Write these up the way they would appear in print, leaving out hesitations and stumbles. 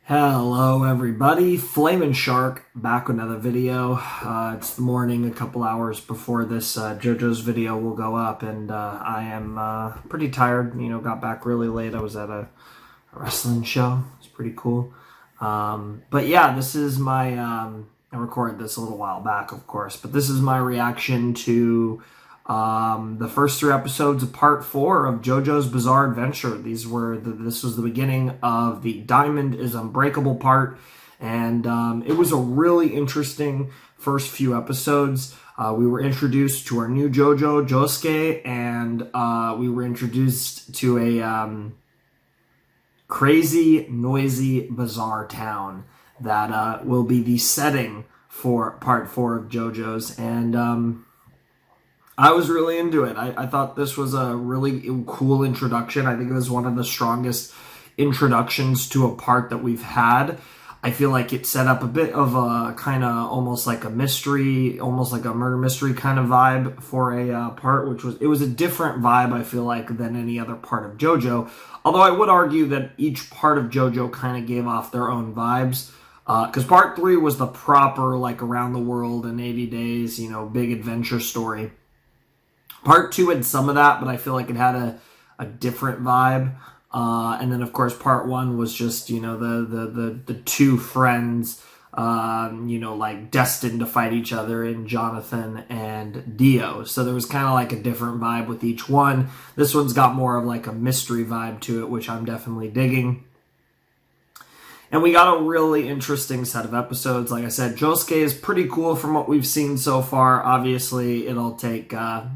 Hello everybody, Flamin' Shark back with another video. It's the morning, a couple hours before this JoJo's video will go up, and I am pretty tired. Got back really late. I was at a wrestling show. It's pretty cool. But yeah, this is my, I recorded this a little while back, of course, but this is my reaction to the first three episodes of part 4 of JoJo's Bizarre Adventure. This was the beginning of the Diamond is Unbreakable part, and it was a really interesting first few episodes. We were introduced to our new JoJo, Josuke, and we were introduced to a crazy, noisy, bizarre town that will be the setting for part 4 of JoJo's, and I was really into it. I thought this was a really cool introduction. I think it was one of the strongest introductions to a part that we've had. I feel like it set up a bit of a kind of almost like a mystery, almost like a murder mystery kind of vibe for a part, it was a different vibe, I feel like, than any other part of JoJo. Although I would argue that each part of JoJo kind of gave off their own vibes. Because part 3 was the proper, like, around the world in 80 days, big adventure story. Part 2 had some of that, but I feel like it had a different vibe. And then, of course, part 1 was just, the two friends, like destined to fight each other in Jonathan and Dio. So there was kind of like a different vibe with each one. This one's got more of like a mystery vibe to it, which I'm definitely digging. And we got a really interesting set of episodes. Like I said, Josuke is pretty cool from what we've seen so far. Obviously, it'll take, the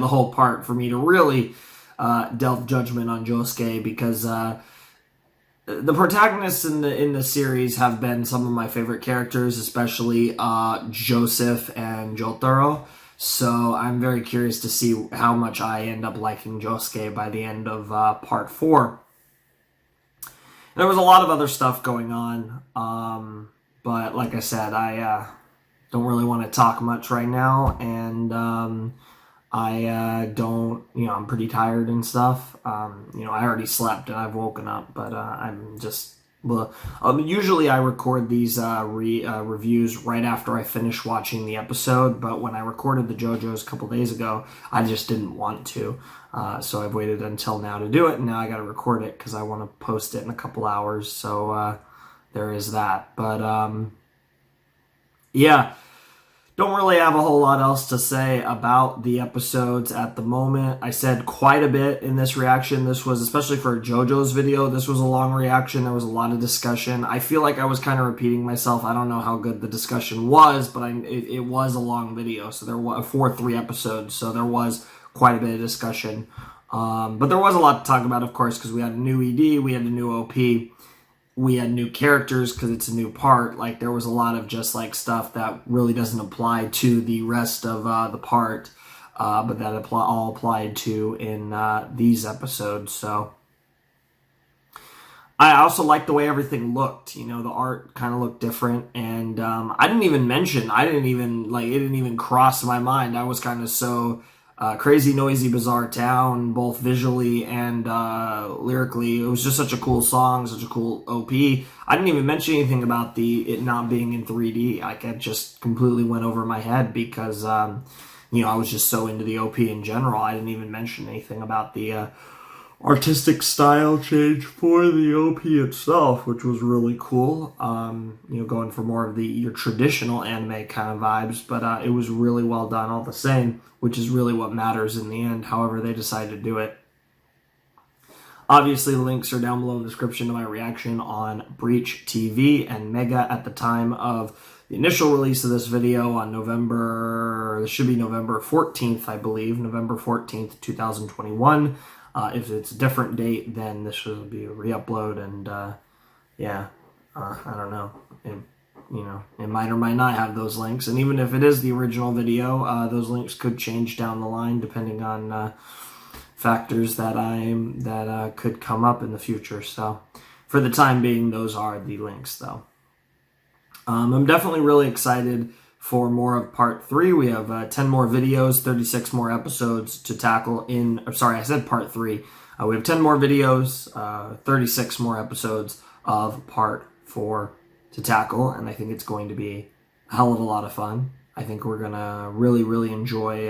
whole part for me to really delve judgment on Josuke, because the protagonists in the series have been some of my favorite characters, especially Joseph and Jotaro. So I'm very curious to see how much I end up liking Josuke by the end of part 4. There was a lot of other stuff going on, but like I said, I don't really want to talk much right now, and I don't, I'm pretty tired and stuff. I already slept and I've woken up, but I'm just, well, usually I record these reviews right after I finish watching the episode, but when I recorded the JoJo's a couple days ago, I just didn't want to. So I've waited until now to do it, and now I got to record it because I want to post it in a couple hours. So there is that. But yeah, don't really have a whole lot else to say about the episodes at the moment. I said quite a bit in this reaction. This was, especially for JoJo's video, this was a long reaction. There was a lot of discussion. I feel like I was kind of repeating myself. I don't know how good the discussion was, but it was a long video. So there were 3 episodes. So there was quite a bit of discussion. But there was a lot to talk about, of course, because we had a new ED, we had a new OP, we had new characters because it's a new part. Like, there was a lot of just, like, stuff that really doesn't apply to the rest of the part, but that all applied to in these episodes. So I also liked the way everything looked. The art kind of looked different, and it didn't even cross my mind. I was kind of so crazy, noisy, bizarre town, both visually and lyrically. It was just such a cool song, such a cool OP. I didn't even mention anything about it not being in 3D. Like, it just completely went over my head because, I was just so into the OP in general. I didn't even mention anything about the artistic style change for the OP itself, which was really cool. Going for more of your traditional anime kind of vibes, but it was really well done all the same, which is really what matters in the end, however they decide to do it. Obviously, the links are down below in the description to my reaction on Breach TV and Mega at the time of the initial release of this video on this should be November 14th, I believe, November 14th, 2021. If it's a different date, then this will be a re-upload, and I don't know. It might or might not have those links, and even if it is the original video, those links could change down the line depending on factors that could come up in the future. So for the time being, those are the links, though. I'm definitely really excited for more of part 3. We have 10 more videos, 36 more episodes to tackle I said part 3. We have 10 more videos, 36 more episodes of part 4 to tackle, and I think it's going to be a hell of a lot of fun. I think we're going to really, really enjoy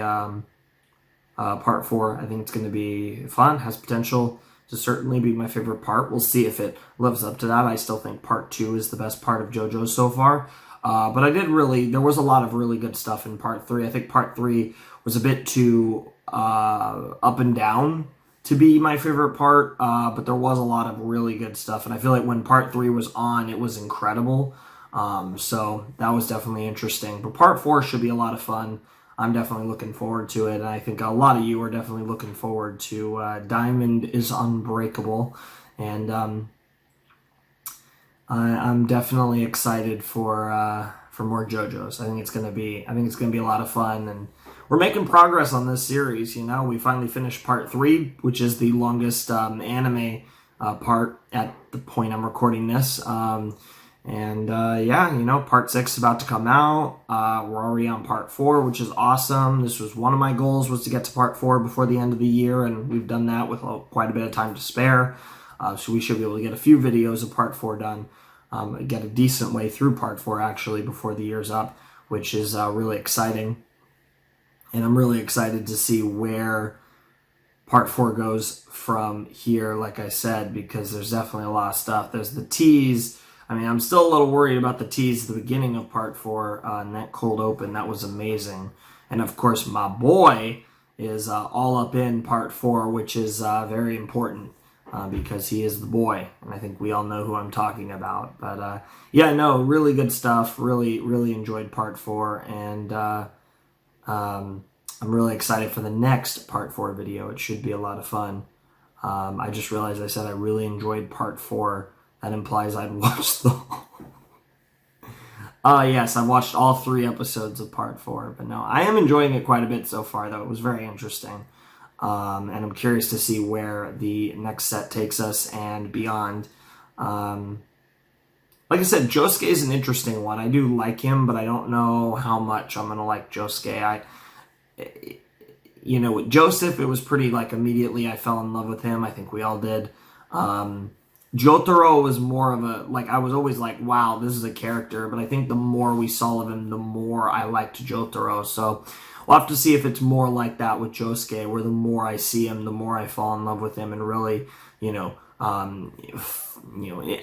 part 4. I think it's going to be fun, has potential to certainly be my favorite part. We'll see if it lives up to that. I still think part 2 is the best part of JoJo's so far. But there was a lot of really good stuff in part 3. I think part 3 was a bit too up and down to be my favorite part, but there was a lot of really good stuff. And I feel like when part 3 was on, it was incredible. So that was definitely interesting. But part 4 should be a lot of fun. I'm definitely looking forward to it, and I think a lot of you are definitely looking forward to Diamond is Unbreakable, and I'm definitely excited for more JoJo's. I think it's gonna be a lot of fun, and we're making progress on this series. You know, we finally finished part 3, which is the longest anime part at the point I'm recording this. Yeah, you know, part 6 is about to come out. We're already on part 4, which is awesome. This was one of my goals, was to get to part 4 before the end of the year, and we've done that with quite a bit of time to spare. So we should be able to get a few videos of part 4 done, get a decent way through part 4 actually before the year's up, which is really exciting. And I'm really excited to see where part 4 goes from here, like I said, because there's definitely a lot of stuff. There's the tease. I mean, I'm still a little worried about the tease at the beginning of part 4 and that cold open. That was amazing. And of course, my boy is all up in part 4, which is very important because he is the boy. And I think we all know who I'm talking about. But yeah, no, really good stuff. Really, really enjoyed part 4. And I'm really excited for the next part 4 video. It should be a lot of fun. I just realized I said I really enjoyed part 4. That implies I'd watched the yes, I've watched all 3 episodes of part 4. But no, I am enjoying it quite a bit so far, though. It was very interesting. And I'm curious to see where the next set takes us and beyond. Like I said, Josuke is an interesting one. I do like him, but I don't know how much I'm going to like Josuke. You know, with Joseph, it was pretty, like, immediately I fell in love with him. I think we all did. Jotaro was more of a, like, I was always like, wow, this is a character, but I think the more we saw of him, the more I liked Jotaro, so we'll have to see if it's more like that with Josuke, where the more I see him, the more I fall in love with him, and really, you know,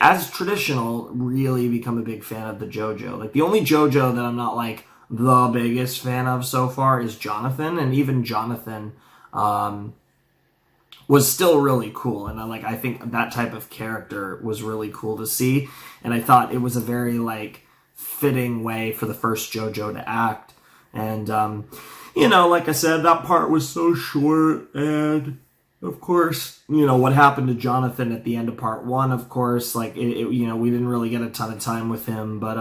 as traditional, really become a big fan of the JoJo. Like, the only JoJo that I'm not, like, the biggest fan of so far is Jonathan, and even Jonathan, was still really cool, and I think that type of character was really cool to see, and I thought it was a very, like, fitting way for the first JoJo to act, and, you know, like I said, that part was so short, and, of course, you know, what happened to Jonathan at the end of part 1, of course, like, you know, we didn't really get a ton of time with him, but,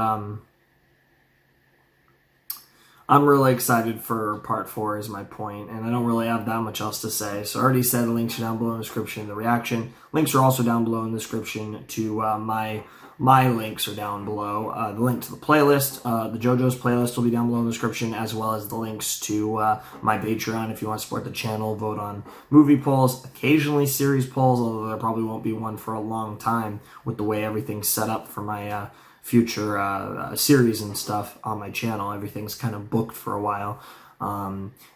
I'm really excited for part 4 is my point, and I don't really have that much else to say. So I already said the links are down below in the description, the reaction. Links are also down below in the description to my links are down below. The link to the playlist, the JoJo's playlist will be down below in the description, as well as the links to my Patreon if you want to support the channel, vote on movie polls, occasionally series polls, although there probably won't be one for a long time with the way everything's set up for my future series and stuff on my channel. Everything's kind of booked for a while.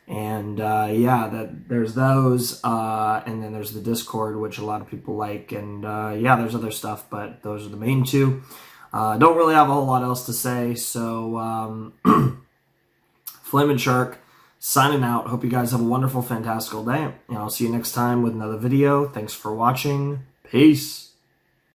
Yeah, there's those, and then there's the Discord, which a lot of people like, and yeah, there's other stuff, but those are the main 2. Don't really have a whole lot else to say, so Flamin' Shark signing out. Hope you guys have a wonderful, fantastical day, and I'll see you next time with another video. Thanks for watching. Peace.